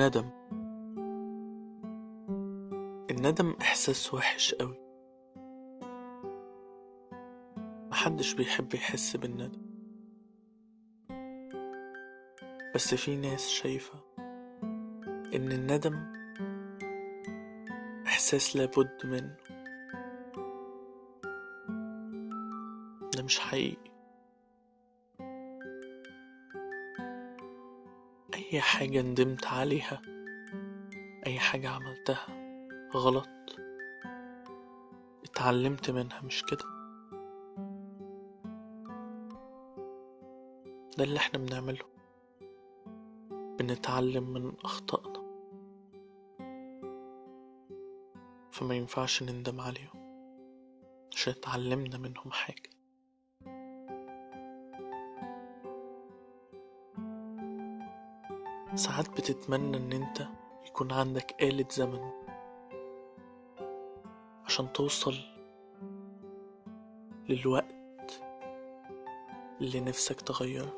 الندم. الندم إحساس وحش قوي. محدش بيحب يحس بالندم، بس في ناس شايفة إن الندم إحساس لابد منه. ده مش حقيقي. أي حاجة ندمت عليها، أي حاجة عملتها غلط، اتعلمت منها، مش كده؟ ده اللي احنا بنعمله، بنتعلم من أخطائنا، فما ينفعش نندم عليهم عشان اتعلمنا منهم حاجة. ساعات بتتمنى ان انت يكون عندك آلة زمن عشان توصل للوقت اللي نفسك تغيره.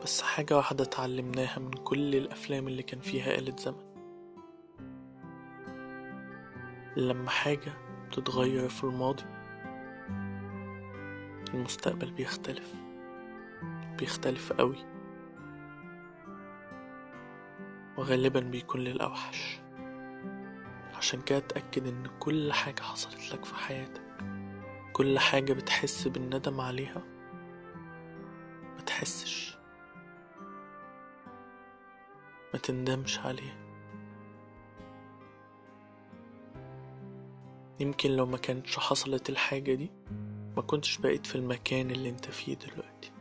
بس حاجة واحدة اتعلمناها من كل الأفلام اللي كان فيها آلة زمن: لما حاجة بتتغير في الماضي، المستقبل بيختلف قوي، وغالبا بيكون للأوحش. عشان كده اتأكد ان كل حاجة حصلت لك في حياتك، كل حاجة بتحس بالندم عليها، ما تحسش، ما تندمش عليها. يمكن لو ما كانتش حصلت الحاجة دي، ما كنتش بقيت في المكان اللي انت فيه دلوقتي.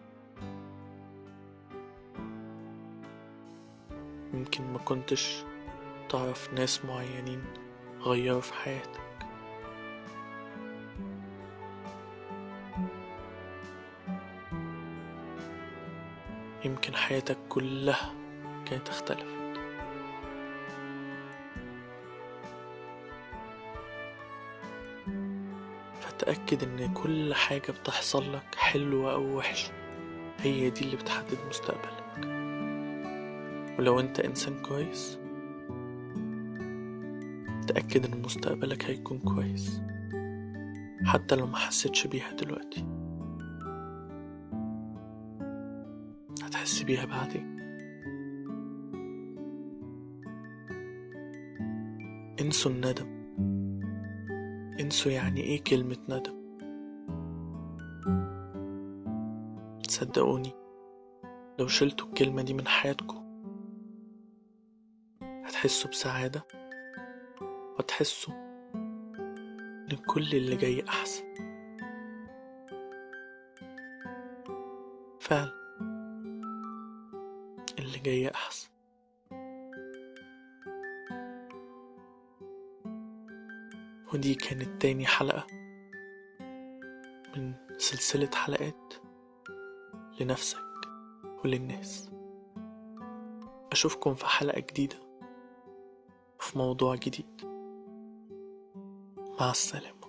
يمكن ما كنتش تعرف ناس معينين غيروا في حياتك. يمكن حياتك كلها كانت اختلفت. فتأكد ان كل حاجة بتحصل لك، حلوة او وحشة، هي دي اللي بتحدد مستقبلك. ولو انت انسان كويس، تأكد ان مستقبلك هيكون كويس، حتى لو ما حسيتش بيها دلوقتي، هتحس بيها بعدين. انسوا الندم، انسوا يعني ايه كلمة ندم. صدقوني، لو شلتوا الكلمة دي من حياتكم، هتحسوا بسعادة، وتحسوا ان كل اللي جاي احسن. فعلا اللي جاي احسن. ودي كانت تاني حلقة من سلسلة حلقات لنفسك وللناس. أشوفكم في حلقة جديدة، في موضوع جديد. مع السلامة.